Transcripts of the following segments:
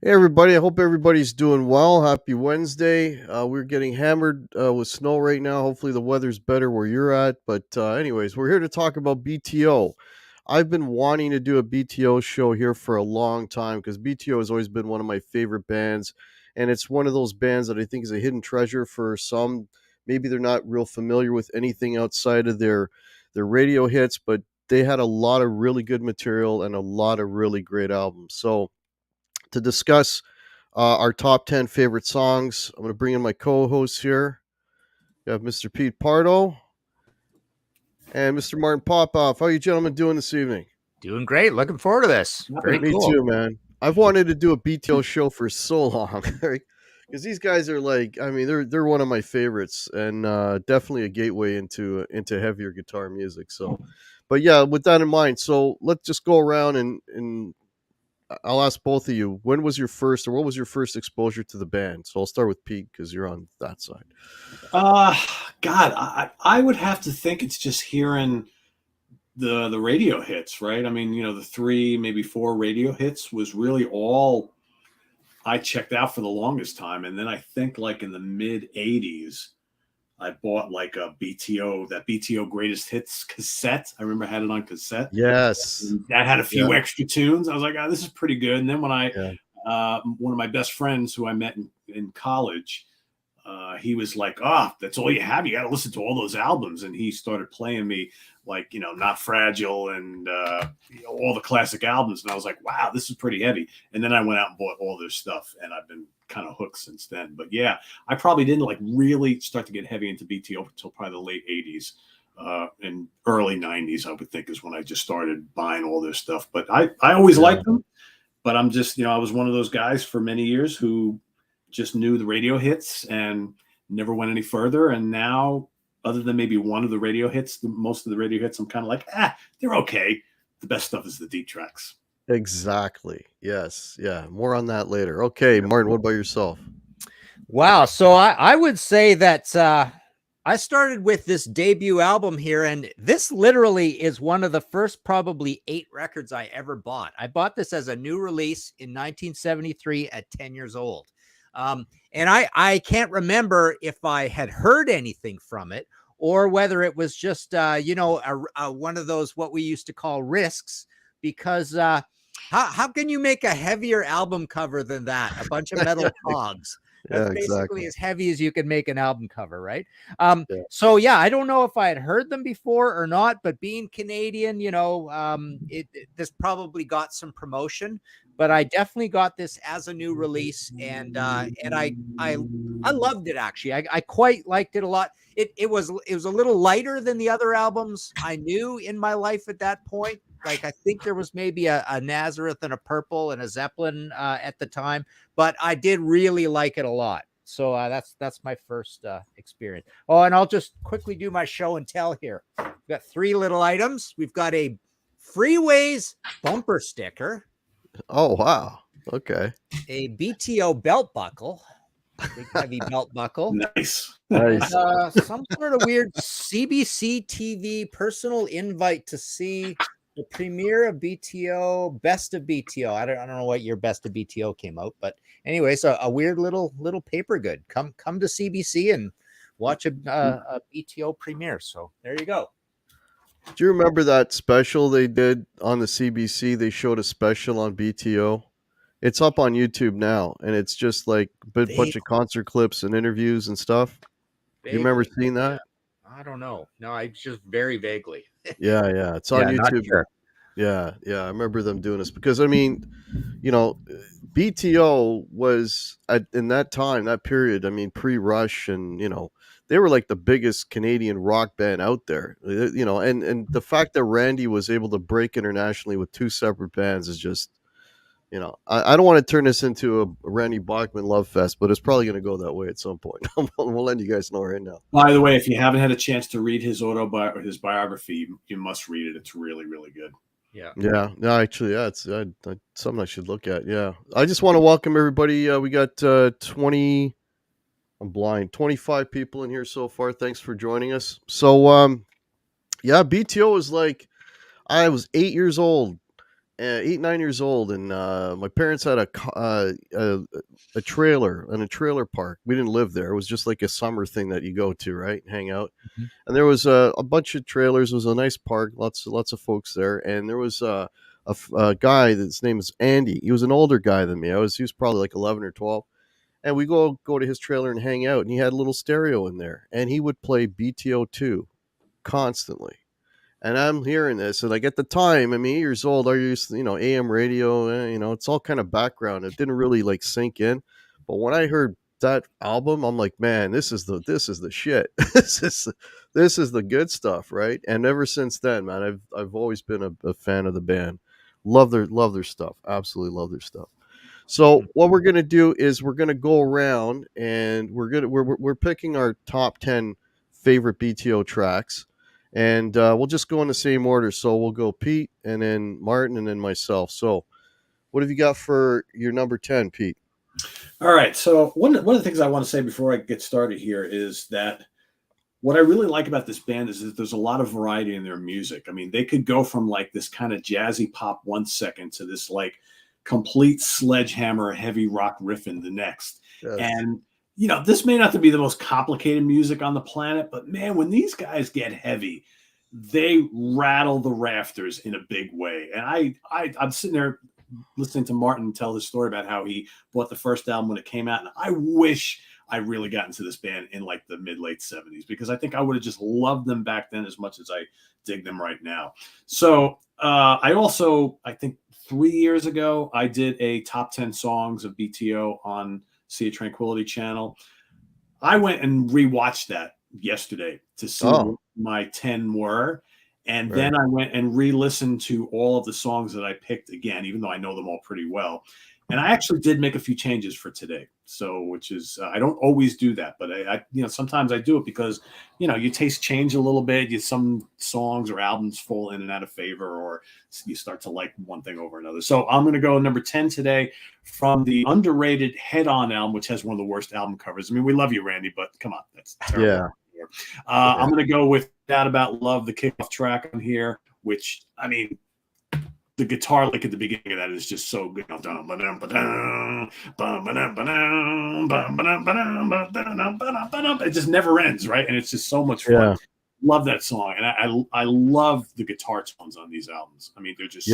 Hey everybody, I hope everybody's doing well. Happy Wednesday. We're getting hammered with snow right now. Hopefully the weather's better where you're at. But anyways, we're here to talk about BTO. I've been wanting to do a BTO show here for a long time because BTO has always been one of my favorite bands. And it's one of those bands that I think is a hidden treasure for some. Maybe they're not real familiar with anything outside of their radio hits, but they had a lot of really good material and a lot of really great albums. So to discuss our top 10 favorite songs, I'm going to bring in my co hosts here. We have Mr. Pete Pardo and Mr. Martin Popoff. How are you gentlemen doing this evening? Doing great. Looking forward to this. Very Me cool. too, man. I've wanted to do a BTO show for so long because these guys are like, I mean, they're one of my favorites and definitely a gateway into heavier guitar music. So, but yeah, with that in mind, so let's just go around and I'll ask both of you. When was your first, or what was your first exposure to the band? So I'll start with Pete because you're on that side. God, I would have to think it's just hearing the radio hits, right? I mean, the 3, maybe 4 radio hits was really all I checked out for the longest time. And then I think like in the mid 80s, I bought like a BTO, that BTO Greatest Hits cassette. I remember I had it on cassette. Yes. And that had a few extra tunes. I was like, oh, this is pretty good. And then when one of my best friends who I met in college, he was like, that's all you have. You got to listen to all those albums. And he started playing me like, Not Fragile and all the classic albums. And I was like, wow, this is pretty heavy. And then I went out and bought all their stuff. And I've been kind of hooked since then. But yeah, I probably didn't like really start to get heavy into BTO until probably the late 80s. And early 90s, I would think, is when I just started buying all their stuff. But I always liked them. But I'm just, I was one of those guys for many years who just knew the radio hits and never went any further. And now, other than maybe one of the radio hits, most of the radio hits, I'm kind of like, they're okay. The best stuff is the deep tracks. Exactly. Yes. Yeah. More on that later. Okay, Martin, what about yourself? Wow. So I would say that I started with this debut album here, and this literally is one of the first probably 8 records I ever bought. I bought this as a new release in 1973 at 10 years old. And I can't remember if I had heard anything from it or whether it was just, one of those, what we used to call risks, because how can you make a heavier album cover than that? A bunch of metal cogs. That's basically as heavy as you can make an album cover, right? So yeah, I don't know if I had heard them before or not, but being Canadian, this probably got some promotion. But I definitely got this as a new release, and I loved it actually. I quite liked it a lot. It was a little lighter than the other albums I knew in my life at that point. Like I think there was maybe a Nazareth and a Purple and a Zeppelin at the time, but I did really like it a lot. So that's my first experience. Oh, and I'll just quickly do my show and tell here. We've got 3 little items. We've got a Freeways bumper sticker. Oh, wow. Okay. A BTO belt buckle. Big heavy belt buckle. Nice. Some sort of weird CBC TV personal invite to see the premiere of BTO, Best of BTO. I don't know what year Best of BTO came out, but anyway, so a weird little paper good. Come to CBC and watch a BTO premiere. So there you go. Do you remember that special they did on the CBC? They showed a special on BTO. It's up on YouTube now, and it's just like a bunch of concert clips and interviews and stuff. Do you remember seeing that? I don't know. No, I just very vaguely. Yeah. It's on YouTube. Sure. Yeah. I remember them doing this because, I mean, BTO was in that time, that period, I mean, pre-Rush, and, they were like the biggest Canadian rock band out there. You know, and the fact that Randy was able to break internationally with 2 separate bands is just, you know, I don't want to turn this into a Randy Bachman love fest, but it's probably going to go that way at some point. We'll let you guys know right now. By the way, if you haven't had a chance to read his his biography, you must read it. It's really, really good. Yeah. No, actually, yeah, it's something I should look at. Yeah. I just want to welcome everybody. We got 20. I'm blind. 25 people in here so far. Thanks for joining us. So, yeah, BTO is like, I was 8 years old, 9 years old, and my parents had a trailer and a trailer park. We didn't live there. It was just like a summer thing that you go to, right? Hang out. Mhm. And there was a bunch of trailers. It was a nice park. Lots of folks there. And there was a guy. His name is Andy. He was an older guy than me. He was probably like 11 or 12. And we go to his trailer and hang out. And he had a little stereo in there, and he would play BTO 2 constantly. And I'm hearing this, and like at the time, I mean, 8 years old, I used to, AM radio, it's all kind of background. It didn't really like sink in, but when I heard that album, I'm like, man, this is the shit. This is the good stuff, right? And ever since then, man, I've always been a fan of the band. Love their stuff. Absolutely love their stuff. So what we're gonna do is we're gonna go around, and we're picking our top 10 favorite BTO tracks. And we'll just go in the same order. So we'll go Pete, and then Martin, and then myself. So what have you got for your number 10, Pete? All right. So one of the things I want to say before I get started here is that what I really like about this band is that there's a lot of variety in their music. I mean, they could go from like this kind of jazzy pop 1 second to this like complete sledgehammer heavy rock riff in the next. Yes. And this may not be the most complicated music on the planet, but man, when these guys get heavy, they rattle the rafters in a big way. And I'm sitting there listening to Martin tell his story about how he bought the first album when it came out. And I wish I really got into this band in like the late 70s, because I think I would have just loved them back then as much as I dig them right now. So I think 3 years ago, I did a top 10 songs of BTO on Sea of Tranquility channel. I went and rewatched that yesterday to see what my 10 were. And then I went and re-listened to all of the songs that I picked again, even though I know them all pretty well. And I actually did make a few changes for today. So, which is, I don't always do that, but I sometimes I do it because, your taste change a little bit. Some songs or albums fall in and out of favor, or you start to like one thing over another. So I'm going to go number 10 today from the underrated Head On album, which has one of the worst album covers. I mean, we love you, Randy, but come on, that's terrible. Yeah. I'm going to go with That About Love, the kickoff track on here, which, I mean, the guitar lick at the beginning of that is just so good. It just never ends, right? And it's just so much fun. Yeah. Love that song. And I love the guitar tones on these albums. I mean, they're just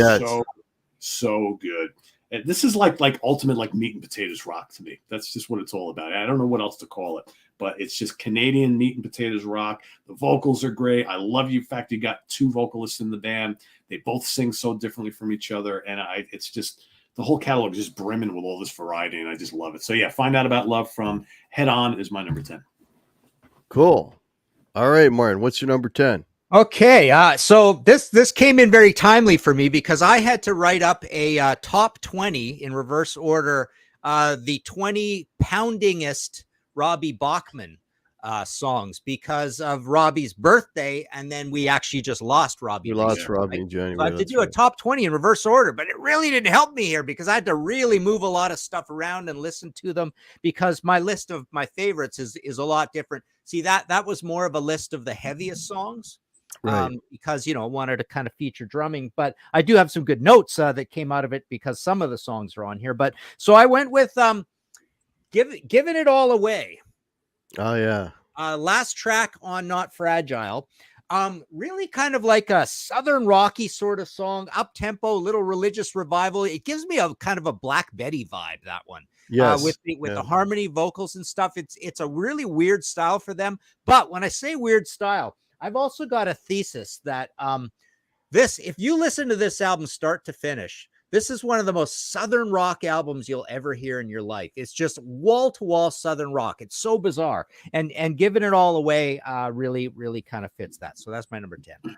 so good. And this is like ultimate like meat and potatoes rock to me. That's just what it's all about. I don't know what else to call it, but it's just Canadian meat and potatoes rock. The vocals are great. I love the fact you got 2 vocalists in the band. They both sing so differently from each other, and it's just the whole catalog is just brimming with all this variety, and I just love it. So yeah, Find Out About Love from Head On is my number 10. Cool. All right, Martin, what's your number 10? Okay, so this came in very timely for me because I had to write up a top 20 in reverse order, the 20 poundingest Robbie Bachman songs because of Robbie's birthday, and then we actually just lost Robbie. We lost Robbie in January. So I had to do a top 20 in reverse order, but it really didn't help me here because I had to really move a lot of stuff around and listen to them because my list of my favorites is a lot different. See, that was more of a list of the heaviest songs. Right. Because I wanted to kind of feature drumming, but I do have some good notes that came out of it because some of the songs are on here. But so I went with Giving It All Away. Oh yeah. Last track on Not Fragile. Really kind of like a Southern Rocky sort of song, up tempo, little religious revival. It gives me a kind of a Black Betty vibe, that one. Yes. With the harmony vocals and stuff. It's a really weird style for them. But when I say weird style, I've also got a thesis that if you listen to this album start to finish, This is one of the most Southern rock albums you'll ever hear in your life. It's just wall to wall Southern rock. It's so bizarre, and giving it all away really, really kind of fits that. So that's my number 10.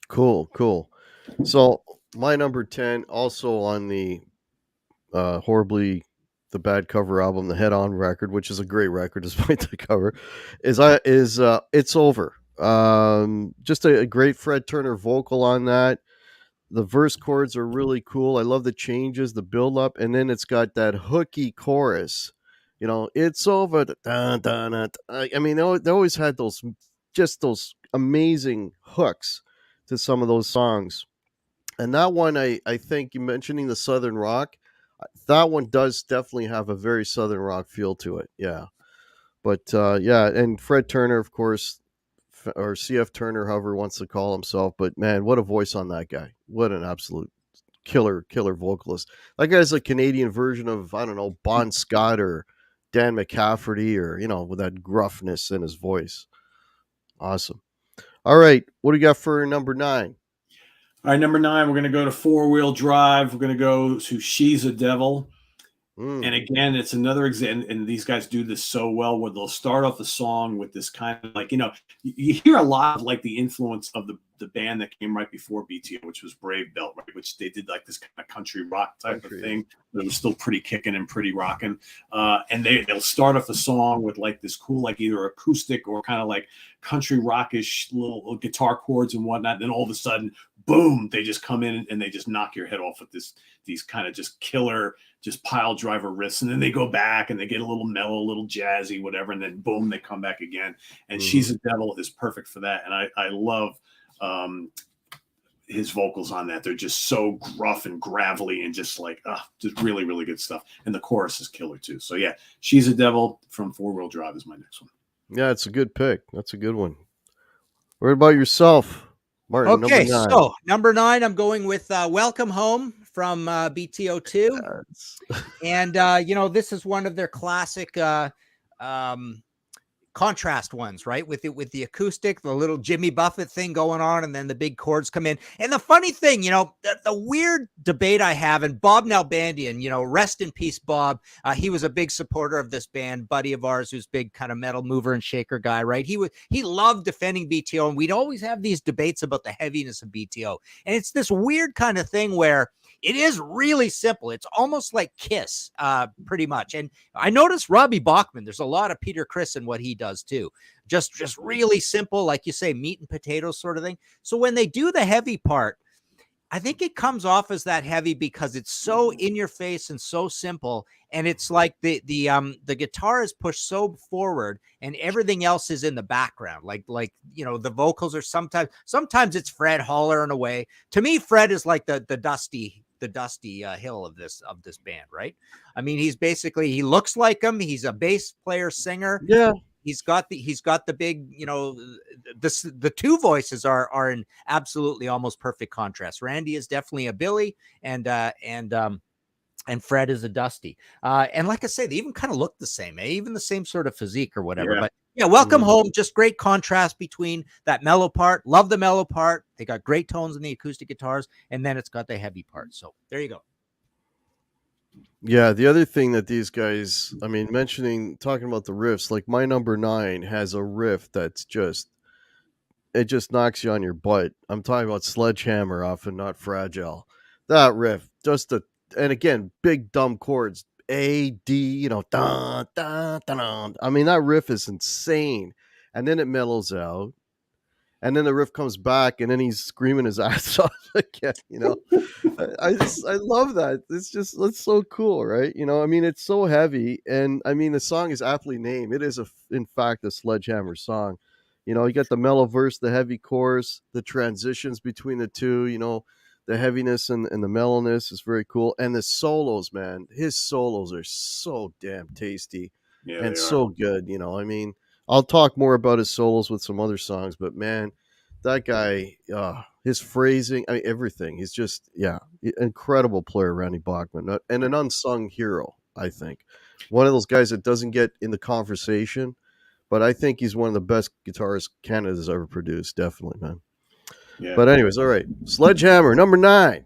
Cool. So my number 10, also on the horribly the bad cover album, the Head On record, which is a great record despite the cover, is It's Over. Just a great Fred Turner vocal on that. The verse chords are really cool. I love the changes, the build up, and then it's got that hooky chorus. It's over. Dun, dun, dun. I mean, they always had those amazing hooks to some of those songs. And that one, I think you mentioning the Southern rock, that one does definitely have a very Southern rock feel to it. Yeah. But yeah, and Fred Turner, of course, or CF Turner, however he wants to call himself. But man, what a voice on that guy! What an absolute killer vocalist. That guy's a Canadian version of, I don't know, Bon Scott or Dan McCafferty, or with that gruffness in his voice. Awesome. All right, what do you got for number 9? All right, number 9, we're going to go to Four Wheel Drive. We're going to go to She's a Devil. And again, it's another example, and these guys do this so well, where they'll start off the song with this kind of like, you hear a lot of like the influence of the band that came right before BTO, which was Brave Belt, right? Which they did like this kind of country rock type of thing, but it was still pretty kicking and pretty rocking. And they'll start off the song with like this cool, like either acoustic or kind of like country rockish little guitar chords and whatnot. Then all of a sudden, boom, they just come in and they just knock your head off with these kind of just killer, just pile driver riffs, and then they go back and they get a little mellow, a little jazzy, whatever, and then boom, they come back again. And She's a Devil is perfect for that. And I love his vocals on that. They're just so gruff and gravelly and just like just really, really good stuff. And the chorus is killer too. So yeah, She's a Devil from Four Wheel Drive is my next one. Yeah, it's a good pick. That's a good one. What about yourself, Martin? Okay, so number 9, I'm going with Welcome Home from BTO 2. Yes. And, this is one of their classic contrast ones, right? With the acoustic, the little Jimmy Buffett thing going on, and then the big chords come in. And the funny thing, the weird debate I have, and Bob Nalbandian, rest in peace, Bob. He was a big supporter of this band, buddy of ours, who's big kind of metal mover and shaker guy, right? He loved defending BTO, and we'd always have these debates about the heaviness of BTO. And it's this weird kind of thing where it is really simple. It's almost like Kiss, pretty much. And I noticed Robbie Bachman, there's a lot of Peter Criss in what he does too. Just really simple, like you say, meat and potatoes sort of thing. So when they do the heavy part, I think it comes off as that heavy because it's so in your face and so simple. And it's like the guitar is pushed so forward and everything else is in the background. Like, the vocals are sometimes it's Fred hollering away. To me, Fred is like the Dusty Hill of this band, right? I mean, he looks like him. He's a bass player, singer. Yeah. He's got the big, the two voices are in absolutely almost perfect contrast. Randy is definitely a Billy and Fred is a Dusty. And like I say, they even kind of look the same, even the same sort of physique or whatever. Yeah. But yeah, Welcome Home, just great contrast between that mellow part. Love the mellow part. They got great tones in the acoustic guitars, and then it's got the heavy part. So there you go. Yeah, the other thing that these guys, talking about the riffs, like my number 9 has a riff that's just knocks you on your butt. I'm talking about Sledgehammer off and Not Fragile. That riff, and again, big dumb chords, A, D, dun, dun, dun, dun. I mean, that riff is insane. And then it mellows out. And then the riff comes back, and then he's screaming his ass off again. I love that. It's so cool, right? It's so heavy, and the song is aptly named. It is in fact a Sledgehammer song. You got the mellow verse, the heavy chorus, the transitions between the two. The heaviness and the mellowness is very cool, and the solos, man. His solos are so damn tasty and so good. I'll talk more about his solos with some other songs, but man, that guy, his phrasing, everything. He's just, incredible player, Randy Bachman, and an unsung hero, I think. One of those guys that doesn't get in the conversation, but I think he's one of the best guitarists Canada's ever produced, definitely, man. Yeah. But anyways, all right. Sledgehammer, number 9.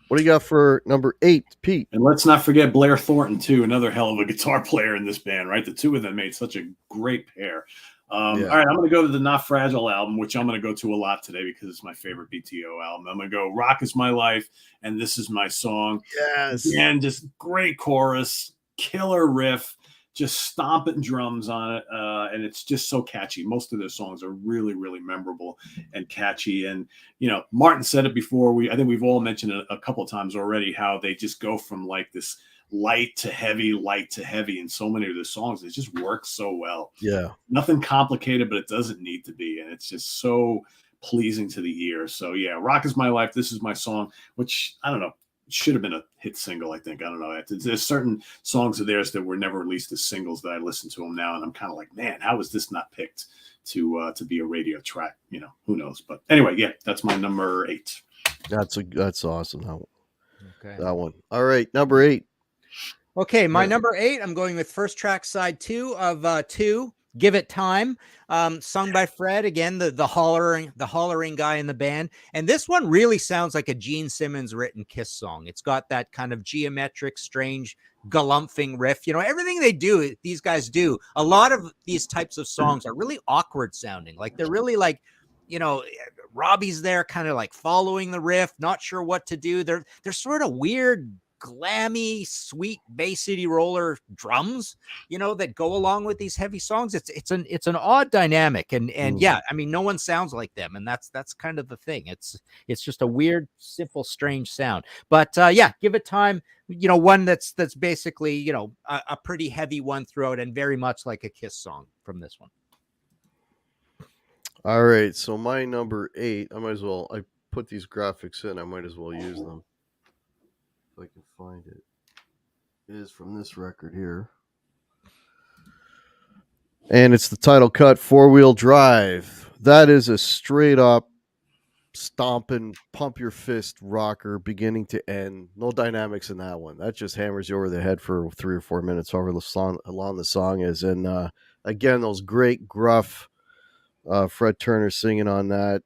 What do you got for number 8, Pete? And let's not forget Blair Thornton, too, another hell of a guitar player in this band, right? The two of them made such a great pair. All right, I'm going to go to the Not Fragile album, which I'm going to go to a lot today because it's my favorite BTO album. I'm going to go Rock Is My Life, and This Is My Song. Yes. And just great chorus, killer riff, just stomping drums on it. And it's just so catchy. Most of their songs are really, really memorable and catchy. And, you know, Martin said it before. I think we've all mentioned it a couple of times already, how they just go from like this light to heavy in so many of the songs. It just works so well. Yeah. Nothing complicated, but it doesn't need to be. And it's just so pleasing to the ear. So yeah, Rock Is My Life, This Is My Song, which I don't know, should have been a hit single, I think. I don't know. There's certain songs of theirs that were never released as singles that I listen to them now, and I'm kind of like, man, how was this not picked to be a radio track? You know, who knows? But anyway, yeah, that's my number 8. That's awesome. Okay. That one. All right, number 8. Okay, my number 8, I'm going with first track side 2 of 2, Give It Time, sung by Fred, again, the hollering guy in the band. And this one really sounds like a Gene Simmons written Kiss song. It's got that kind of geometric, strange, galumphing riff. You know, everything these guys do, a lot of these types of songs are really awkward sounding. Like they're really like, you know, Robbie's there kind of like following the riff, not sure what to do. They're sort of weird, glammy, sweet Bay City roller drums, you know, that go along with these heavy songs. It's an odd dynamic, and yeah, I mean, no one sounds like them, and that's kind of the thing. It's just a weird, simple, strange sound. But yeah, Give It Time, you know, one that's basically, you know, a pretty heavy one throughout, and very much like a Kiss song from this one. All right, so my number 8, I put these graphics in, I might as well use them. If I can find it. It is from this record here. And it's the title cut, 4-Wheel Drive. That is a straight up stomping, pump your fist rocker, beginning to end. No dynamics in that one. That just hammers you over the head for 3 or 4 minutes, however long the song is. And again, those great gruff Fred Turner singing on that.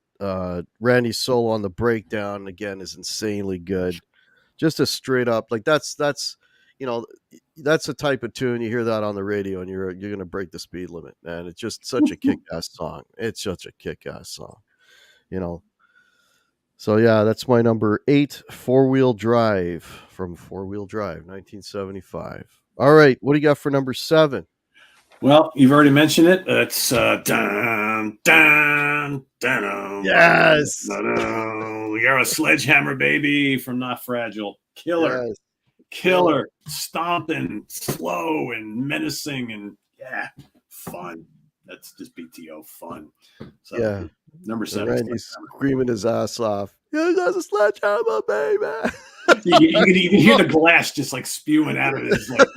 Randy's solo on the breakdown, again, is insanely good. Just a straight up, like that's you know, that's a type of tune you hear that on the radio and you're gonna break the speed limit, man. It's just such a kick-ass song. It's such a kick-ass song, you know. So yeah, that's my number 8, 4-Wheel Drive from 4-Wheel Drive, 1975. All right, what do you got for number 7? Well, you've already mentioned it. It's dun, dun, dun, Yes. You're a Sledgehammer, baby, from Not Fragile. Killer. Yes. Killer. Stomping, slow and menacing, and yeah, fun. That's just BTO fun. So Yeah. number 7. Randy's screaming his ass off. Yeah, that's a sledgehammer, baby. you can hear the glass just like spewing out of his like.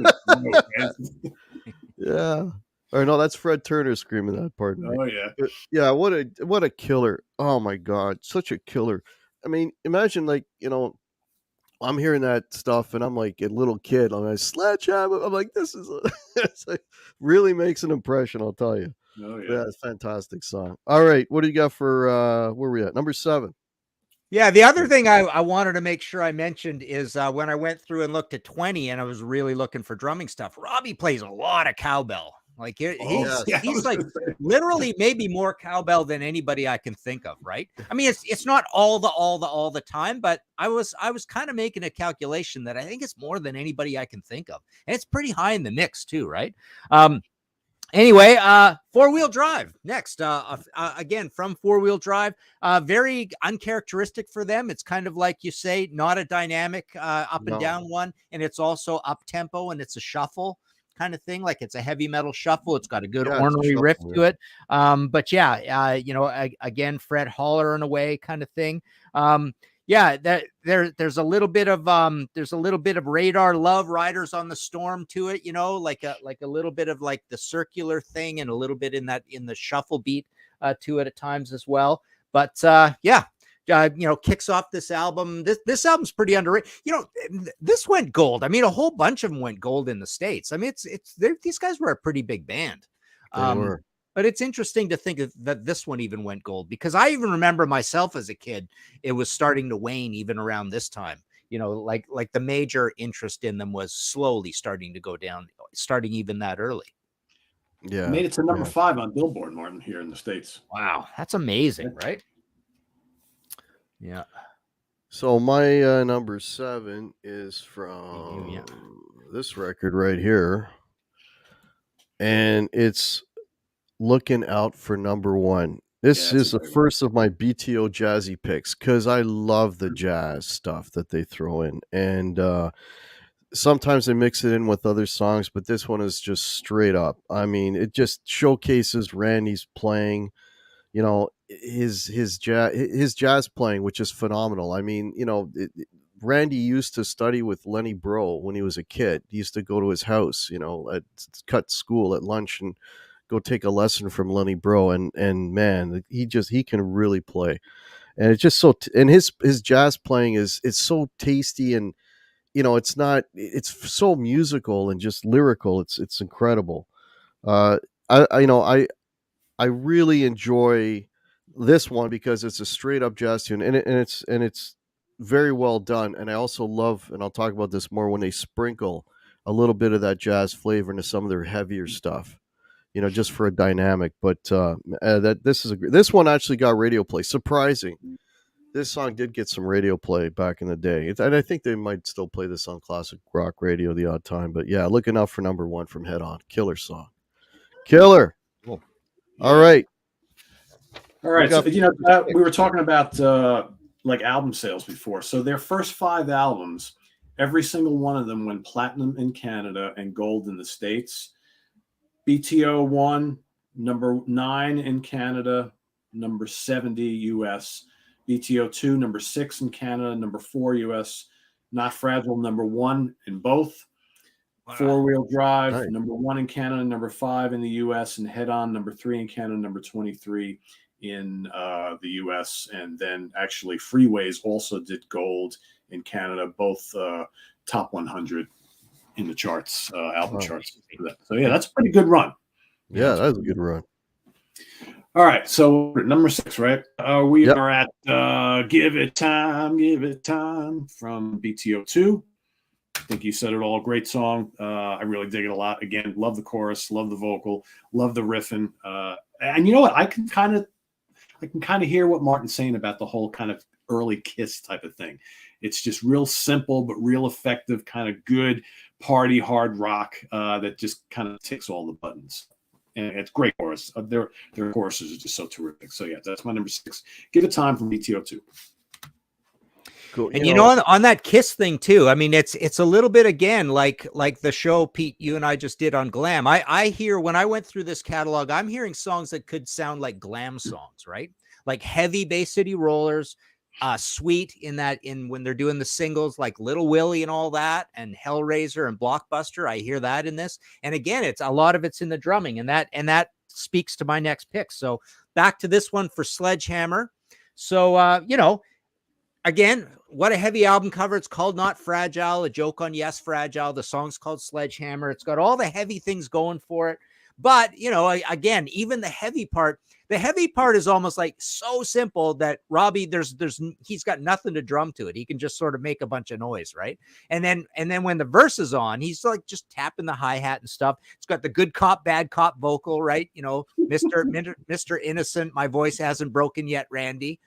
Yeah. Or no, that's Fred Turner screaming that. Pardon me. Oh yeah. But yeah, what a killer. Oh my God, such a killer. I mean, imagine, like, you know, I'm hearing that stuff and I'm like a little kid. I'm like, sledgehammer. I'm like, this is it's like, really makes an impression, I'll tell you. Oh yeah. Yeah, it's a fantastic song. All right, what do you got for where we at? Number 7. Yeah, the other thing I wanted to make sure I mentioned is when I went through and looked at 20 and I was really looking for drumming stuff, Robbie plays a lot of cowbell. Like he's like literally maybe more cowbell than anybody I can think of, right? I mean, it's not all the time, but I was kind of making a calculation that I think it's more than anybody I can think of. And it's pretty high in the mix too, right? Anyway, 4-Wheel Drive next. Again, from 4-Wheel Drive, very uncharacteristic for them. It's kind of like you say, not a dynamic up and down one, and it's also up tempo and it's a shuffle kind of thing. Like it's a heavy metal shuffle. It's got a good ornery riff to it. But yeah, you know, again, Fred hollering away kind of thing. Yeah, there's a little bit of Radar Love, Riders on the Storm to it, you know, like a little bit of like the circular thing and a little bit in the shuffle beat to it at times as well. But yeah, you know, kicks off this album. This album's pretty underrated. You know, this went gold. I mean, a whole bunch of them went gold in the States. I mean, these guys were a pretty big band. They were. But it's interesting to think that this one even went gold, because I even remember myself as a kid, it was starting to wane even around this time. like the major interest in them was slowly starting to go down, starting even that early. Yeah. Made it to number 5 on Billboard, Martin, here in the States. Wow, that's amazing, right? Yeah. So my number 7 is from this record right here, and it's Looking Out for Number 1. This is the first of my BTO jazzy picks because I love the jazz stuff that they throw in, and sometimes they mix it in with other songs, but this one is just straight up. I mean, it just showcases Randy's playing, his jazz playing, which is phenomenal. I mean, Randy used to study with Lenny Breau when he was a kid. He used to go to his house, at cut school at lunch and go take a lesson from Lenny Breau, and man, he can really play, and it's just and his jazz playing it's so tasty, and it's so musical and just lyrical. It's incredible. Uh, I really enjoy this one because it's a straight up jazz tune, and it's very well done. And I also love, and I'll talk about this more, when they sprinkle a little bit of that jazz flavor into some of their heavier stuff, just for a dynamic. But this one actually got radio play. Surprising. This song did get some radio play back in the day, and I think they might still play this on classic rock radio the odd time. But yeah, Looking Out for Number 1 from Head On. Killer song. Killer. Cool. All right. So, we were talking about like album sales before. So their first 5 albums, every single one of them went platinum in Canada and gold in the States. BTO 1, number 9 in Canada, number 70 US. BTO 2, number 6 in Canada, number 4 US. Not Fragile, number 1 in both. Wow. Four-Wheel Drive, nice. Number 1 in Canada, number 5 in the US. And Head On, number 3 in Canada, number 23 in the US. And then actually Freeways also did gold in Canada, both top 100 in the charts, album charts. So yeah, that's a pretty good run. Yeah, that's a good run. All right, so number 6, right? We are at Give It Time from BTO 2. I think you said it all. Great song. I really dig it a lot. Again, love the chorus, love the vocal, love the riffing. And you know what? I can kind of hear what Martin's saying about the whole kind of early Kiss type of thing. It's just real simple but real effective, kind of good party hard rock that just kind of ticks all the buttons. And it's great chorus. Their choruses are just so terrific. So yeah, that's my number 6. Give It Time from BTO 2. Cool. And on that Kiss thing too, I mean, it's a little bit again like the show Pete, you and I just did on Glam. I hear, when I went through this catalog, I'm hearing songs that could sound like Glam songs, right? Like heavy Bay City Rollers, Sweet in when they're doing the singles like Little Willie and all that, and Hellraiser and Blockbuster. I hear that in this. And again, it's a lot of it's in the drumming, and that speaks to my next pick. So back to this one for Sledgehammer. So again, what a heavy album cover. It's called Not Fragile, a joke on Yes Fragile. The song's called Sledgehammer. It's got all the heavy things going for it. But, again, even the heavy part is almost like so simple that Robbie, he's got nothing to drum to it. He can just sort of make a bunch of noise, right? And then when the verse is on, he's like just tapping the hi-hat and stuff. It's got the good cop, bad cop vocal, right? Mr. Innocent, my voice hasn't broken yet, Randy.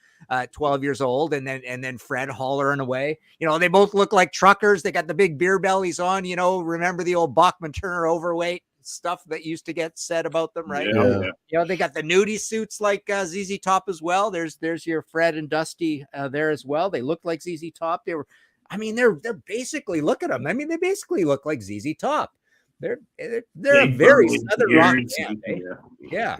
12 years old, and then Fred hollering away. They both look like truckers. They got the big beer bellies on. Remember the old Bachman Turner overweight stuff that used to get said about them, right? Yeah. They got the nudie suits like ZZ Top as well. There's your Fred and Dusty there as well. They look like ZZ Top. They're basically, look at them. I mean, they basically look like ZZ Top. They're a very southern rock band. Yeah.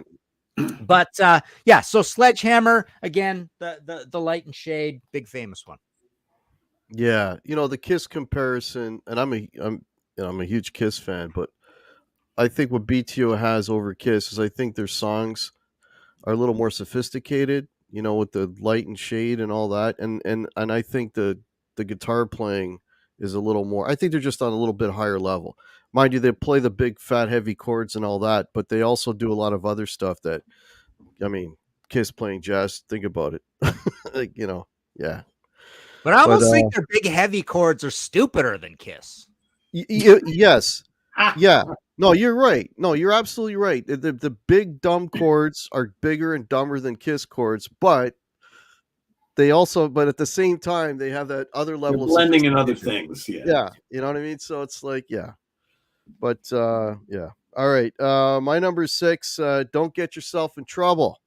But so Sledgehammer, again, the Light and Shade, big famous one. Yeah, the Kiss comparison, and I'm a huge Kiss fan, but I think what BTO has over Kiss is I think their songs are a little more sophisticated, with the Light and Shade and all that, and I think the guitar playing is a little more. I think they're just on a little bit higher level. Mind you, they play the big fat heavy chords and all that, but they also do a lot of other stuff that, Kiss playing jazz, think about it. Yeah. But I almost think their big heavy chords are stupider than Kiss. Yes. Yeah. No, you're right. No, you're absolutely right. The big dumb chords are bigger and dumber than Kiss chords, but at the same time they have that other They're level of blending in other sophistication. things. Yeah. Yeah, you know what I mean? So it's like, yeah. But yeah. All right. My number 6, Don't Get Yourself in Trouble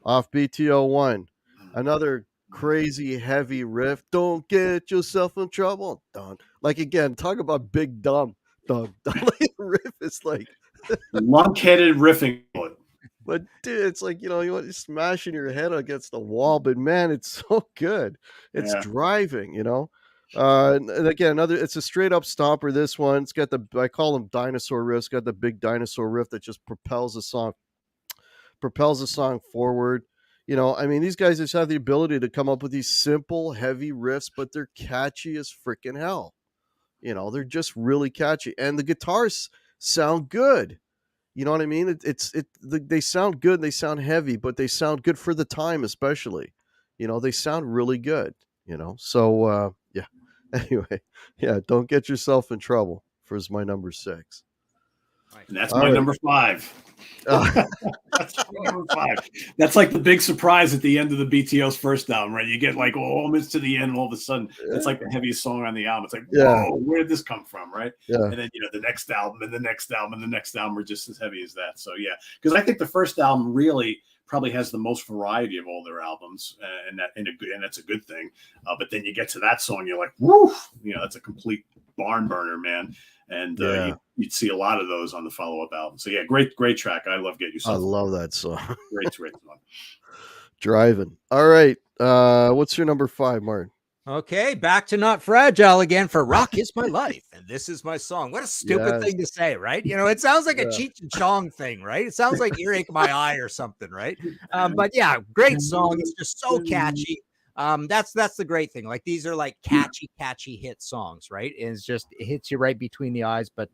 off BTO 1. Another crazy heavy riff. Don't get yourself in trouble. Dun. Like again, talk about big dumb. Dun, dun. Like, riff is like Lunkheaded riffing. but dude, it's like, you're smashing your head against the wall, but man, it's so good. It's driving, and again, it's a straight up stomper. This one, it's got I call them dinosaur riffs. Got the big dinosaur riff that just propels the song forward. I mean, these guys just have the ability to come up with these simple, heavy riffs, but they're catchy as freaking hell. They're just really catchy, and the guitars sound good. You know what I mean? They sound good. They sound heavy, but they sound good for the time, especially. They sound really good. So yeah. Anyway, yeah. Don't get yourself in trouble. Is my number 6. And that's my number 5. That's my number 5. That's like the big surprise at the end of the BTO's first album, right? You get like almost to the end, and all of a sudden, it's like the heaviest song on the album. It's like, whoa, where did this come from, right? Yeah. And then the next album and the next album and the next album are just as heavy as that. So yeah, because I think the first album really probably has the most variety of all their albums, and that's a good thing. But then you get to that song, you're like, woo, that's a complete barn burner, man. And you'd see a lot of those on the follow-up album. So yeah, great track. I love Get Yourself. I love that song. Great song. Driving. All right. What's your number 5, Martin? Okay, back to Not Fragile again for Rock Is My Life. And this is my song. What a stupid thing to say, right? It sounds like a Cheech and Chong thing, right? It sounds like Earache My Eye or something, right? But yeah, great song. It's just so catchy. That's the great thing. Like, these are like catchy hit songs, right? And it hits you right between the eyes. But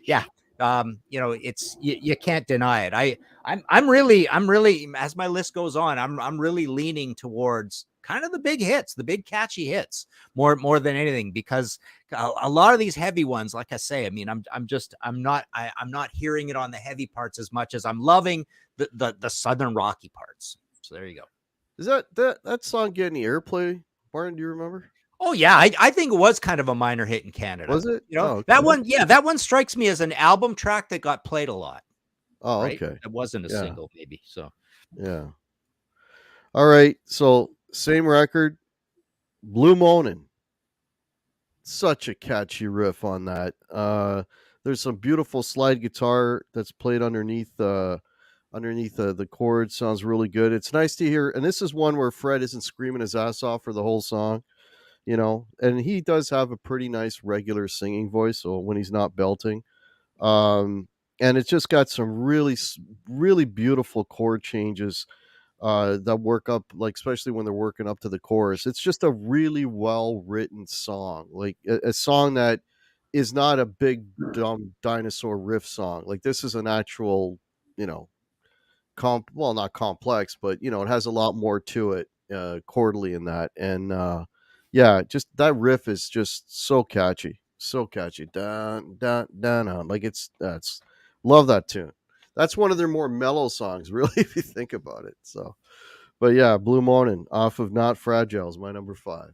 yeah, it's you can't deny it. I'm really, as my list goes on, I'm really leaning towards kind of the big hits, the big catchy hits more than anything, because a lot of these heavy ones, like I say, I mean, I'm not hearing it on the heavy parts as much as I'm loving the Southern rocky parts. So there you go. Is that song get any airplay, Martin? Do you remember? Oh yeah, I think it was kind of a minor hit in Canada. Was it? Okay. That one strikes me as an album track that got played a lot. Oh, right? okay. It wasn't a single, maybe. So yeah. All right. So same record, Blue Moanin'. Such a catchy riff on that. There's some beautiful slide guitar that's played underneath the chords. Sounds really good. It's nice to hear, and this is one where Fred isn't screaming his ass off for the whole song, and he does have a pretty nice regular singing voice, so when he's not belting, and it's just got some really really beautiful chord changes that work up, like especially when they're working up to the chorus. It's just a really well written song, like a song that is not a big dumb dinosaur riff song. Like, this is an actual, not complex, but it has a lot more to it chordally in that. And yeah, just that riff is just so catchy. Dun, dun, dun, dun. Like, that's love that tune. That's one of their more mellow songs, really, if you think about it. So, but yeah, Blue Moanin' off of Not Fragile is my number 5.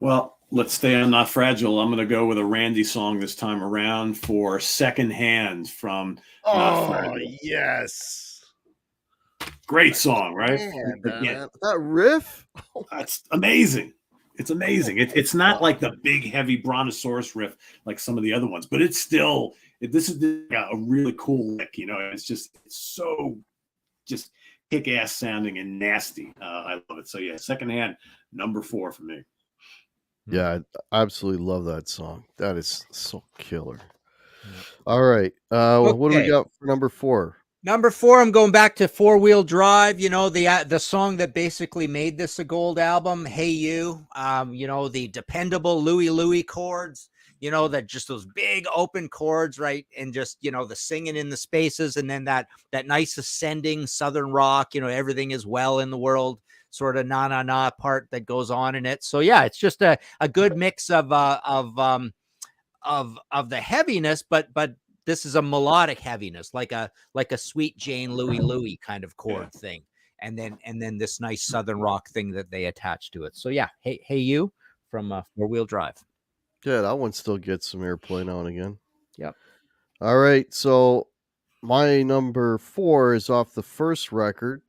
Well, let's stay on Not Fragile. I'm going to go with a Randy song this time around for Second Hand from Not Fragile. Yes. Great song, right? That riff? That's amazing. It's amazing. It's not like the big, heavy Brontosaurus riff like some of the other ones, but it's still, this is a really cool lick. It's so just kick-ass sounding and nasty. I love it. So yeah, Second Hand, number 4 for me. Yeah, I absolutely love that song. That is so killer. Yeah. All right. What do we got for number 4? Number 4, I'm going back to Four Wheel Drive. The song that basically made this a gold album, Hey You. The dependable Louie chords. That just those big open chords, right? And just, the singing in the spaces, and then that nice ascending Southern rock, everything is well in the world. sort of na na na part that goes on in it. So yeah, it's just a good mix of the heaviness, but this is a melodic heaviness, like a Sweet Jane Louie Louie kind of chord thing, and then this nice southern rock thing that they attach to it. So yeah, hey you from Four Wheel Drive. Yeah, that one still gets some airplay now and again. Yep. All right, so my number 4 is off the first record,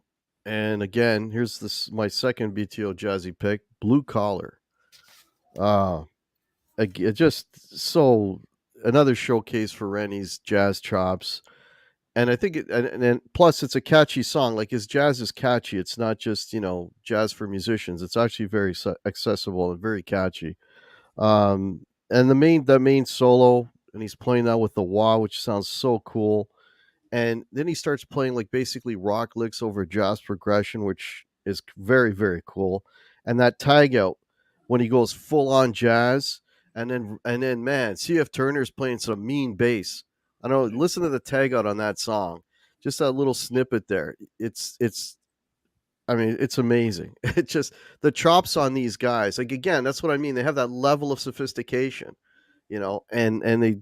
and again, here's my second BTO jazzy pick, Blue Collar. Just so another showcase for Rennie's jazz chops. And I think and plus it's a catchy song. Like his jazz is catchy. It's not just, jazz for musicians. It's actually very accessible and very catchy. And the main solo, and he's playing that with the wah, which sounds so cool. And then he starts playing like basically rock licks over jazz progression, which is very, very cool. And that tag out when he goes full on jazz, and then man, CF Turner's playing some mean bass. I know. Listen to the tag out on that song. Just that little snippet there. It's. I mean, it's amazing. It just the chops on these guys. Like again, that's what I mean. They have that level of sophistication, and they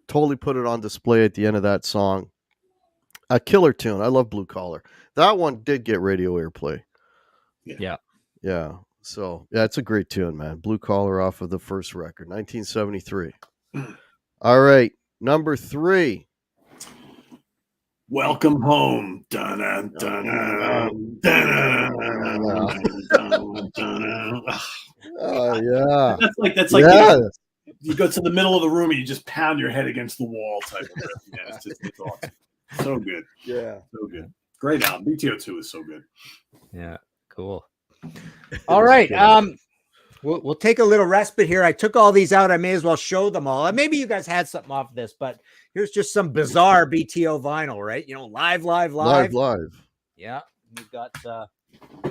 totally put it on display at the end of that song. A killer tune. I love Blue Collar. That one did get radio airplay. Yeah. Yeah. So yeah, it's a great tune, man. Blue Collar off of the first record, 1973. All right, number 3. Welcome home. Dun-dun, dun-dun, dun-dun, dun-dun, dun-dun. Oh yeah. That's like yes. You go to the middle of the room and you just pound your head against the wall type of riff. Yeah, it's awesome. So good. Yeah. So good. Great album. BTO 2 is so good. Yeah. Cool. All right. We'll take a little respite here. I took all these out. I may as well show them all. And maybe you guys had something off this, but here's just some bizarre BTO vinyl, right? Live. Yeah. We've got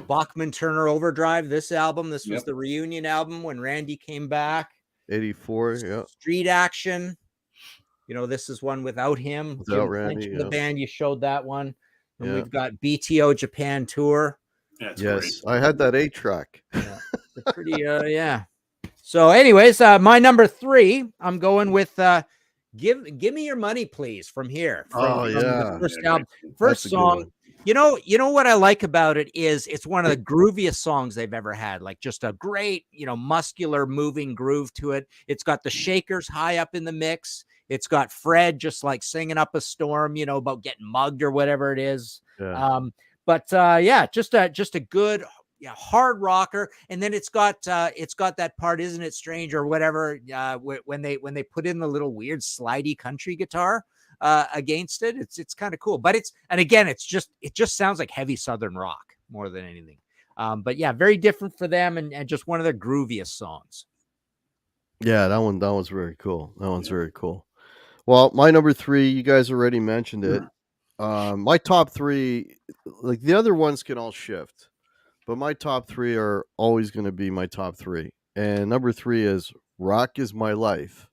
Bachman Turner Overdrive, this album. This was the reunion album when Randy came back. 84, yeah. Street Action. This is one without him. Without Jim Randy, Clench, the band, you showed that one. And Yeah. we've got BTO Japan Tour. That's Yes, great. I had that 8-track. Yeah. Pretty, yeah. So, anyways, my number 3, I'm going with "Give Me Your Money, Please" from here. From the first album, first song. You know what I like about it is it's one of the grooviest songs they've ever had. Like just a great, muscular, moving groove to it. It's got the Shakers high up in the mix. It's got Fred just like singing up a storm, about getting mugged or whatever it is. Yeah. Just a good, hard rocker. And then it's got that part, "Isn't It Strange" or whatever, when they put in the little weird slidey country guitar against it. It's kind of cool. But it just sounds like heavy Southern rock more than anything. But yeah, very different for them and just one of their grooviest songs. Yeah, that one's very cool. That one's very cool. Well, my number 3, you guys already mentioned it. My top 3, like the other ones can all shift, but my top 3 are always going to be my top 3. And number 3 is "Rock Is My Life,"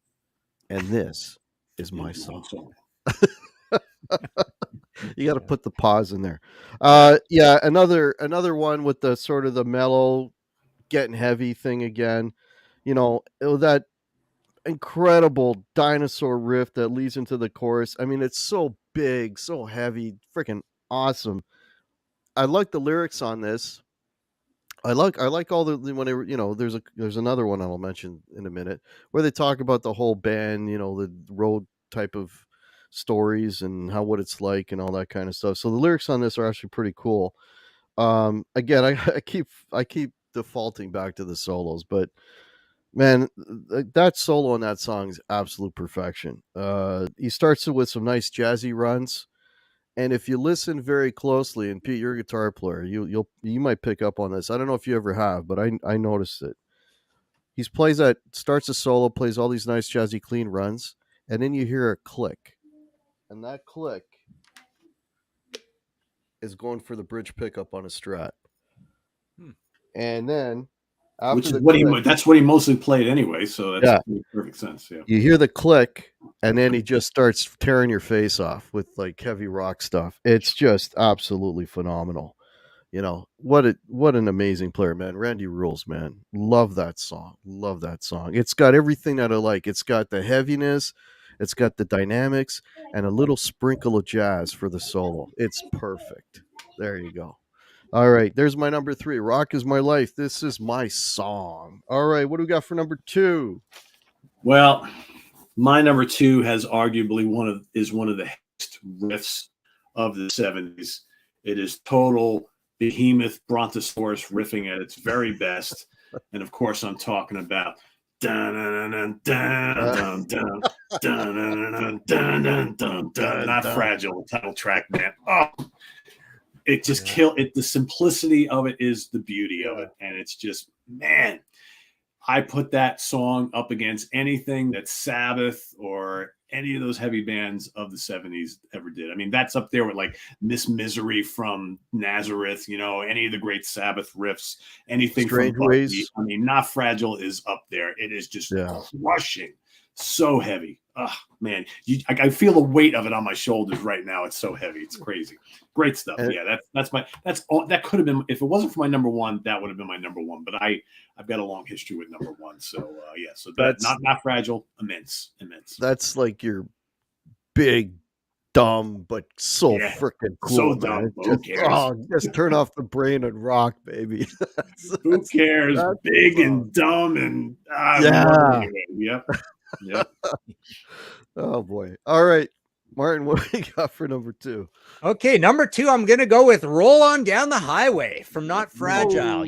and "This Is My Song." You got to put the pause in there. Yeah, another one with the sort of the mellow, getting heavy thing again. That incredible dinosaur riff that leads into the chorus. I mean, it's so big, so heavy, freaking awesome. I like the lyrics on this. I like all the when they there's another one I'll mention in a minute where they talk about the whole band, the road type of stories and what it's like and all that kind of stuff. So the lyrics on this are actually pretty cool. Again, I keep defaulting back to the solos, but man, that solo in that song is absolute perfection. He starts it with some nice jazzy runs, and if you listen very closely, and Pete, you're a guitar player, you might pick up on this. I don't know if you ever have, but I noticed it. He starts a solo, plays all these nice jazzy clean runs, and then you hear a click, and that click is going for the bridge pickup on a Strat, and then. That's what he mostly played anyway, so that's perfect sense. Yeah. You hear the click, and then he just starts tearing your face off with like heavy rock stuff. It's just absolutely phenomenal. what an amazing player, man. Randy rules, man. Love that song. Love that song. It's got everything that I like. It's got the heaviness, it's got the dynamics, and a little sprinkle of jazz for the solo. It's perfect. There you go. All right, there's my number 3. Rock is my life. This is my song. All right, what do we got for number 2? Well, my number 2 has arguably one of the best riffs of the 70s. It is total behemoth brontosaurus riffing at its very best. And of course, I'm talking about not fragile, the title track, man. Oh, it just killed it. The simplicity of it is the beauty of it. And it's just, man, I put that song up against anything that Sabbath or any of those heavy bands of the 70s ever did. I mean, that's up there with like Miss Misery from Nazareth, any of the great Sabbath riffs, anything Strange from Ways. I mean, Not Fragile is up there. It is just crushing. So heavy. Oh, man. I feel the weight of it on my shoulders right now. It's so heavy. It's crazy. Great stuff. That's all. That could have been, if it wasn't for my number 1, that would have been my number 1. But I've got a long history with number 1. So so that's not fragile. Immense. That's like your big, dumb, but so freaking cool. So dumb. Who cares? Just turn off the brain and rock, baby. Who cares? Big and dumb and Yep. Oh boy. All right, Martin, what do you got for number 2? Okay, number 2, I'm going to go with Roll On Down the Highway from Not Fragile.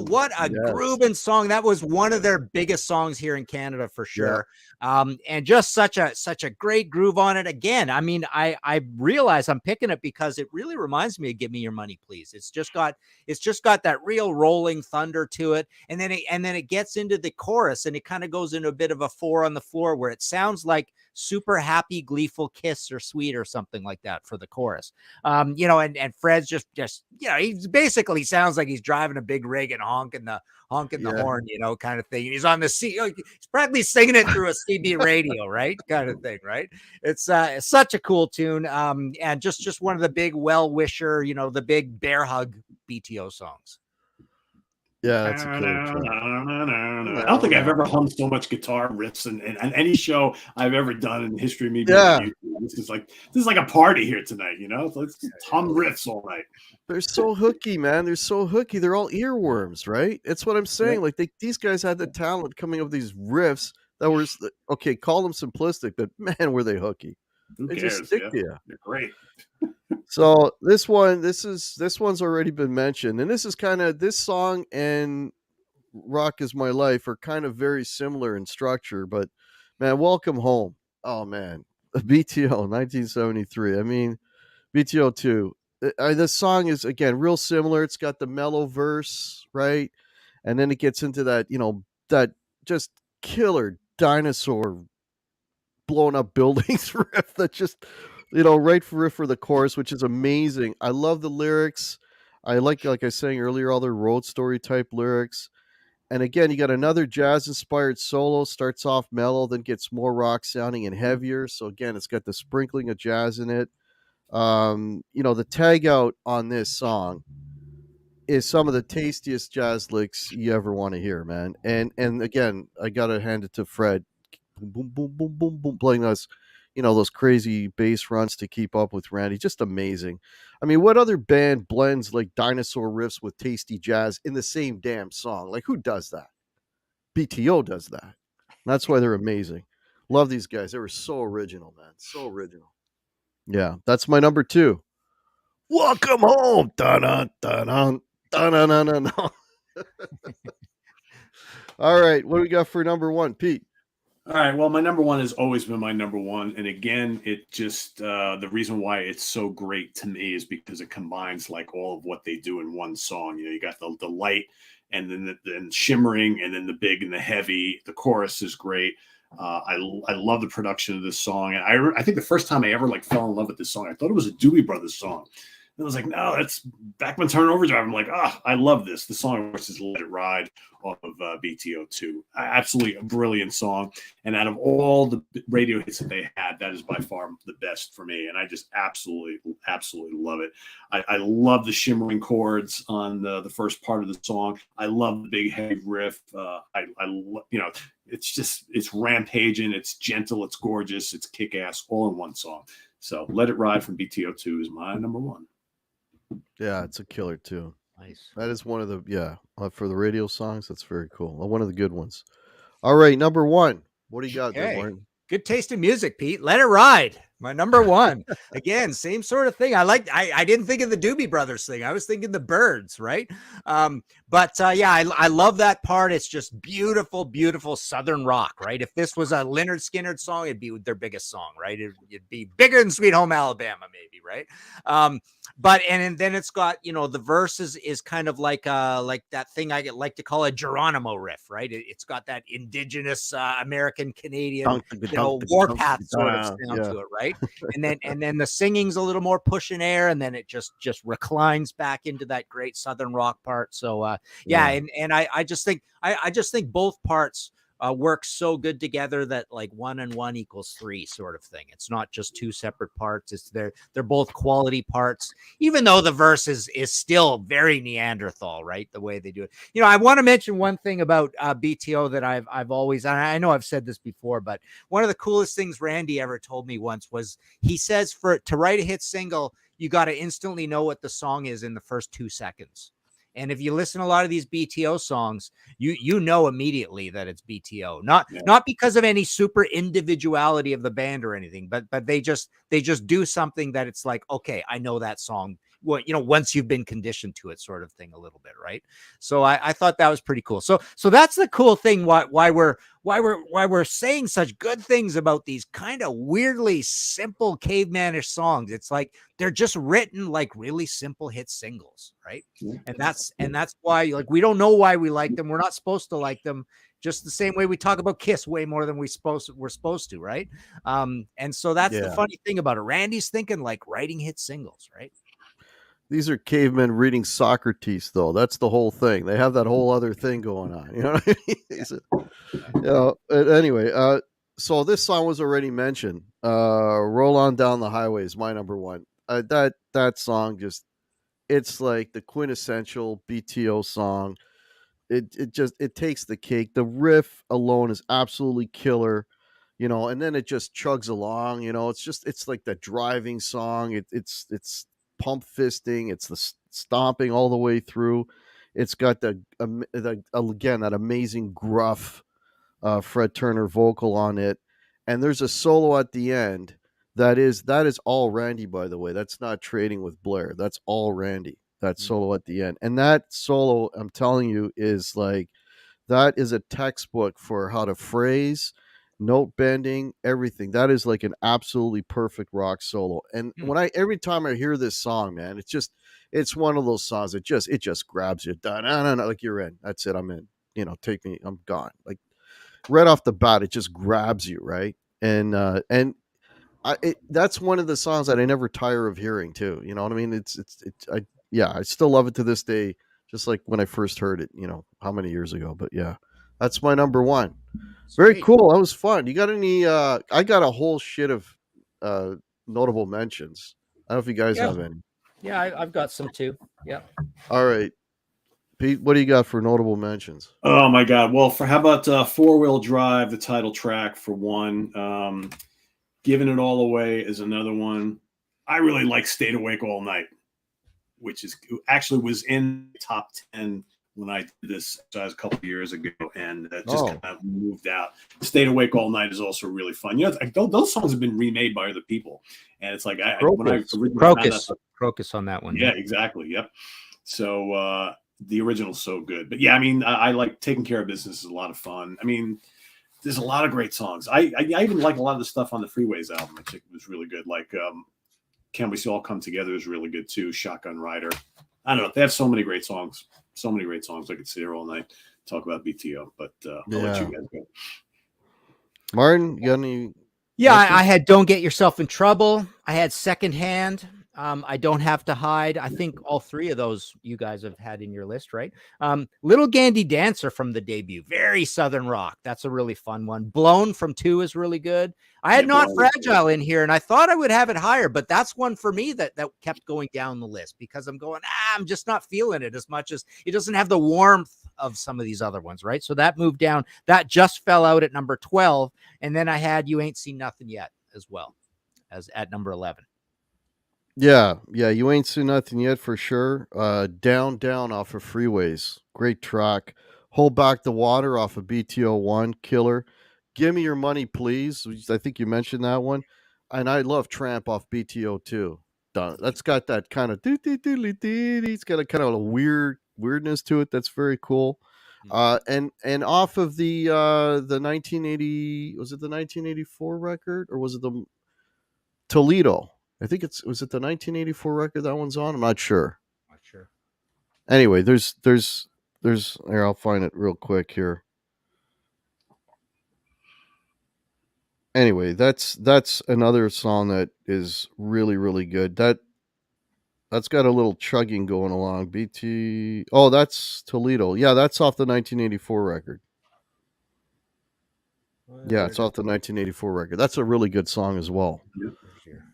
What a grooving song. That was one of their biggest songs here in Canada for sure. And just such a great groove on it. Again, I mean, I realize I'm picking it because it really reminds me of Give Me Your Money, Please. It's just got that real rolling thunder to it. And then it gets into the chorus and it kind of goes into a bit of a 4 on the floor where it sounds like Super Happy Gleeful Kiss or Sweet or something like that for the chorus. And Fred's just he basically sounds like he's driving a big rig and honking the horn, kind of thing. He's on the C. He's practically singing it through a CB radio, right? Kind of thing, right? It's such a cool tune. And just one of the big well-wisher, the big bear hug BTO songs. Yeah, that's a killer track. I don't think I've ever hummed so much guitar riffs in any show I've ever done in the history of me. This is like a party here tonight, Let's just hum riffs all night. They're so hooky, man. They're so hooky. They're all earworms, right? It's what I'm saying. Yeah. Like these guys had the talent coming up with these riffs that were call them simplistic, but man, were they hooky. Who they cares? Just stick to you. They're great. So this one's already been mentioned, and this song and Rock Is My Life are kind of very similar in structure, but man, Welcome Home. Oh man, BTO 1973. I mean, BTO 2. This song is again real similar. It's got the mellow verse, right, and then it gets into that that just killer dinosaur blowing up buildings riff that just right for the chorus, which is amazing. I love the lyrics. I like I was saying earlier, all the road story type lyrics. And again, you got another jazz inspired solo. Starts off mellow, then gets more rock sounding and heavier. So again, it's got the sprinkling of jazz in it. The tag out on this song is some of the tastiest jazz licks you ever want to hear, man. And again, I gotta hand it to Fred. Boom, boom, boom, boom, boom, playing those crazy bass runs to keep up with Randy. Just amazing. I mean, what other band blends like dinosaur riffs with tasty jazz in the same damn song? Like, who does that? BTO does that. That's why they're amazing. Love these guys. They were so original, man. So original. Yeah, that's my number 2. Welcome home. Dun-dun, dun-dun, dun-dun-dun-dun. All right, what do we got for number 1, Pete? All right. Well, my number 1 has always been my number 1. And again, it just the reason why it's so great to me is because it combines like all of what they do in one song. You got the light and then the shimmering and then the big and the heavy. The chorus is great. I love the production of this song. And I think the first time I ever fell in love with this song, I thought it was a Doobie Brothers song. And I was like, no, that's Backman Turner Overdrive. I'm like, I love this. The song, of course, is Let It Ride off of BTO 2. Absolutely a brilliant song. And out of all the radio hits that they had, that is by far the best for me. And I just absolutely absolutely love it. I love the shimmering chords on the first part of the song. I love the big heavy riff. It's rampaging, it's gentle, it's gorgeous, it's kick-ass, all in one song. So Let It Ride from BTO 2 is my number one. Yeah, it's a killer too. Nice. That is one of the for the radio songs. That's very cool. One of the good ones. All right, number one. What do you got there, Okay. Martin? Good taste in music, Pete. Let It Ride. My number one. Again, same sort of thing. I didn't think of the Doobie Brothers thing. I was thinking the Birds, right? I love that part. It's just beautiful, beautiful Southern rock, right? If this was a Lynyrd Skynyrd song, it'd be their biggest song, right? It'd be bigger than Sweet Home Alabama, maybe, right? And then it's got, the verses is kind of like that thing I like to call a Geronimo riff, right? It's got that indigenous American Canadian, warpath sort of sound to it, right? And then the singing's a little more push and air, and then it just reclines back into that great Southern rock part. So I just think both parts work so good together that like 1 and 1 equals 3 sort of thing. It's not just two separate parts. It's they're both quality parts, even though the verse is still very Neanderthal, right? The way they do it. I want to mention one thing about BTO that I've always, and I know I've said this before, but one of the coolest things Randy ever told me once was he says to write a hit single, you got to instantly know what the song is in the first 2 seconds. And if you listen to a lot of these BTO songs, you know immediately that it's BTO, not because of any super individuality of the band or anything, but they just do something that it's like, okay, I know that song. Well, once you've been conditioned to it, sort of thing, a little bit, right? So I thought that was pretty cool. So that's the cool thing. Why we're saying such good things about these kind of weirdly simple cavemanish songs. It's like they're just written like really simple hit singles, right? And that's why, like, we don't know why we like them. We're not supposed to like them. Just the same way we talk about Kiss way more than we're supposed to, right? And so that's the funny thing about it. Randy's thinking like writing hit singles, right? These are cavemen reading Socrates, though. That's the whole thing. They have that whole other thing going on. You know what I mean? Anyway, so this song was already mentioned. Roll On Down the Highway is my number one. That song it's like the quintessential BTO song. It takes the cake. The riff alone is absolutely killer, and then it just chugs along. It's like that driving song. It's pump fisting. It's the stomping all the way through. It's got again that amazing gruff Fred Turner vocal on it, and there's a solo at the end that is all Randy, by the way. That's not trading with Blair. That's all Randy. That solo at the end, and that solo, I'm telling you, is like that is a textbook for how to phrase, note bending, everything. That is like an absolutely perfect rock solo. And every time I hear this song, man, it's one of those songs that it just grabs you. No, like you're in. That's it. I'm in. Take me. I'm gone. Like right off the bat, it just grabs you, right? And that's one of the songs that I never tire of hearing too. You know what I mean? I still love it to this day, just like when I first heard it, how many years ago. But yeah, that's my number one. Very cool. That was fun. You got any? I got a whole shit of notable mentions. I don't know if you guys have any. Yeah, I've got some too. Yeah. All right, Pete, what do you got for notable mentions? Oh my God. Well, how about Four Wheel Drive, the title track for one. Giving It All Away is another one. I really like Stayed Awake All Night, which actually was in the top 10 when I did this a couple of years ago, and just kind of moved out. Stayed Awake All Night is also really fun. Those songs have been remade by other people, and it's like Crocus on that one. Yeah, exactly. Yep. So the original's so good, but yeah, I mean, I like Taking Care of Business is a lot of fun. I mean, there's a lot of great songs. I even like a lot of the stuff on the Freeways album. I think it was really good. Like Can We All Come Together is really good too. Shotgun Rider. I don't know. They have so many great songs. So many great songs. I could sit here all night talk about BTO, but I'll let you guys go. Martin, you got any? Yeah, I had Don't Get Yourself in Trouble. I had Secondhand. I Don't Have to Hide. I think all three of those you guys have had in your list, right? Little Gandy Dancer from the debut, very Southern rock. That's a really fun one. Blown from 2 is really good. I had Not Fragile in here, and I thought I would have it higher, but that's one for me that kept going down the list because I'm going, I'm just not feeling it as much as it doesn't have the warmth of some of these other ones, right? So that moved down. That just fell out at number 12, and then I had You Ain't Seen Nothing Yet as well as at number 11. Yeah, You Ain't Seen Nothing Yet for sure. Down Down off of Freeways, great track. Hold Back the Water off of BTO 1, killer. Give Me Your Money Please, I think you mentioned that one. And I love Tramp off BTO 2. That's got that kind of it's got a kind of a weirdness to it that's very cool. And off of the 1980, was it the 1984 record or was it the Toledo? I think was it the 1984 record that one's on? I'm not sure. Not sure. Anyway, there's here, I'll find it real quick here. Anyway, that's another song that is really, really good. That's got a little chugging going along. BT. Oh, that's Toledo. Yeah, that's off the 1984 record. Yeah, it's off the 1984 record. That's a really good song as well.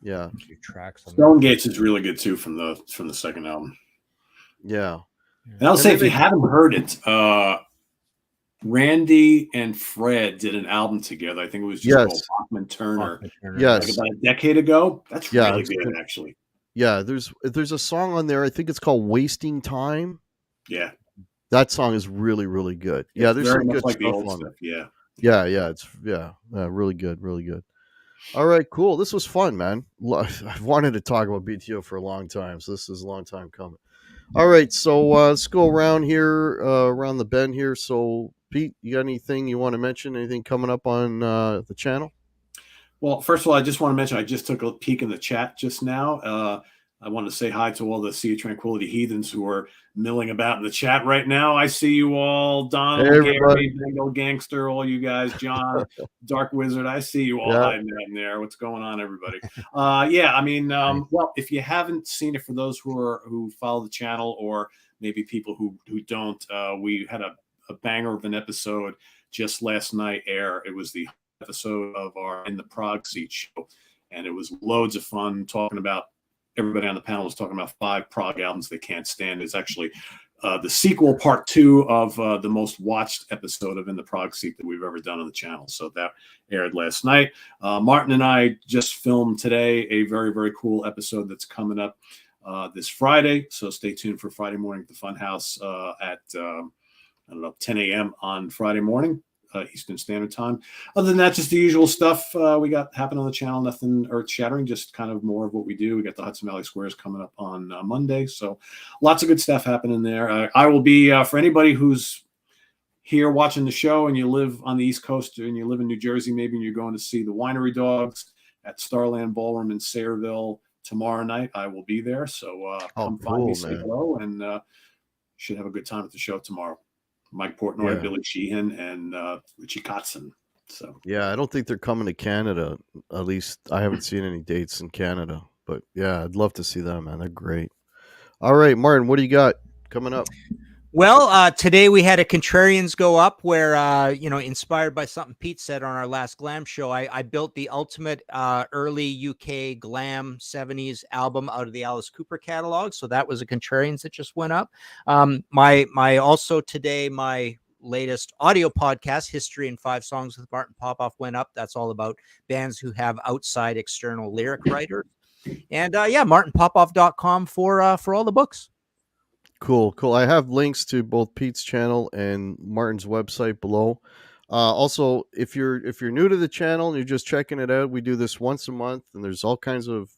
Yeah. Your tracks. Stone Gates is really good too from the second album. Yeah. And I'll say if you haven't heard it, Randy and Fred did an album together. I think it was just called Bachman Turner. Yes. Like about a decade ago. That's really good, actually. Yeah, there's a song on there. I think it's called "Wasting Time." Yeah, that song is really, really good. Yeah, there's some good stuff on it. Yeah, it's really good, really good. All right, cool. This was fun, man. I've wanted to talk about BTO for a long time, so this is a long time coming. All right, so let's go around here, around the bend here. So, Pete, you got anything you want to mention? Anything coming up on the channel? Well, first of all, I just want to mention I just took a peek in the chat just now. I want to say hi to all the Sea of Tranquility heathens who are milling about in the chat right now. I see you all, Donald, Gary, Bengal Gangster, all you guys, John, Dark Wizard. I see you all hiding out in there. What's going on, everybody? I mean, well, if you haven't seen it, for those who follow the channel, or maybe people who don't, we had a banger of an episode just last night air. It was the episode of our In the Prog Seat show, and it was loads of fun talking about. Everybody on the panel was talking about 5 prog albums they can't stand. It's actually the sequel, part 2 of the most watched episode of In the Prog Seat that we've ever done on the channel. So that aired last night. Martin and I just filmed today a very, very cool episode that's coming up this Friday. So stay tuned for Friday morning at the Funhouse at 10 a.m. on Friday morning. Eastern Standard Time. Other than that, just the usual stuff we got happening on the channel. Nothing earth-shattering, just kind of more of what we do. We got the Hudson Valley Squares coming up on Monday, so lots of good stuff happening there. I will be, for anybody who's here watching the show and you live on the East Coast and you live in New Jersey, maybe, and you're going to see the Winery Dogs at Starland Ballroom in Sayreville tomorrow night, I will be there. So come find me, say hello, and should have a good time at the show tomorrow. Mike Portnoy, Billy Sheehan, and Richie Kotzen. So I don't think they're coming to Canada. At least I haven't seen any dates in Canada. But yeah, I'd love to see them, man. They're great. All right, Martin, what do you got coming up? Well, today we had a Contrarians go up where, inspired by something Pete said on our last glam show, I built the ultimate early UK glam 70s album out of the Alice Cooper catalog. So that was a Contrarians that just went up. My latest audio podcast, History in 5 Songs with Martin Popoff, went up. That's all about bands who have outside external lyric writers. And martinpopoff.com for all the books. Cool. I have links to both Pete's channel and Martin's website below. Also, if you're new to the channel and you're just checking it out, we do this once a month, and there's all kinds of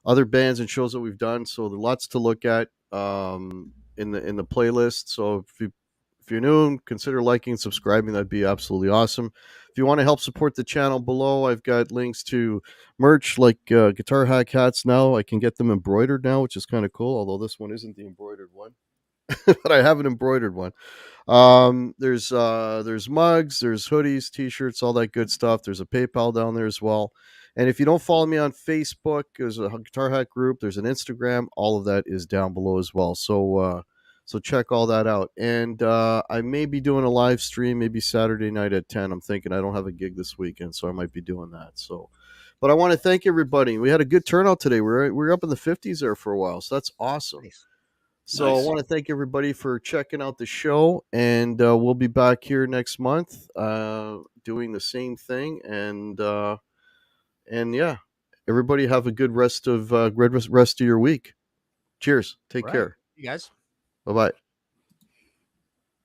other bands and shows that we've done. So there's lots to look at in the playlist. So if you're new, consider liking and subscribing. That'd be absolutely awesome. If you want to help support the channel below, I've got links to merch like Guitar Hack hats now. I can get them embroidered now, which is kind of cool, although this one isn't the embroidered one. But I have an embroidered one. There's mugs, there's hoodies, t-shirts, all that good stuff. There's a PayPal down there as well. And if you don't follow me on Facebook, there's a Guitar Hack group, there's an Instagram, all of that is down below as well. So check all that out. And I may be doing a live stream maybe Saturday night at 10. I'm thinking I don't have a gig this weekend, so I might be doing that. So, but I want to thank everybody. We had a good turnout today. We're up in the 50s there for a while, so that's awesome. Nice. So Nice. I want to thank everybody for checking out the show, and we'll be back here next month doing the same thing. And yeah, everybody have a good rest of your week. Cheers. Take Right. care. You guys. Bye bye.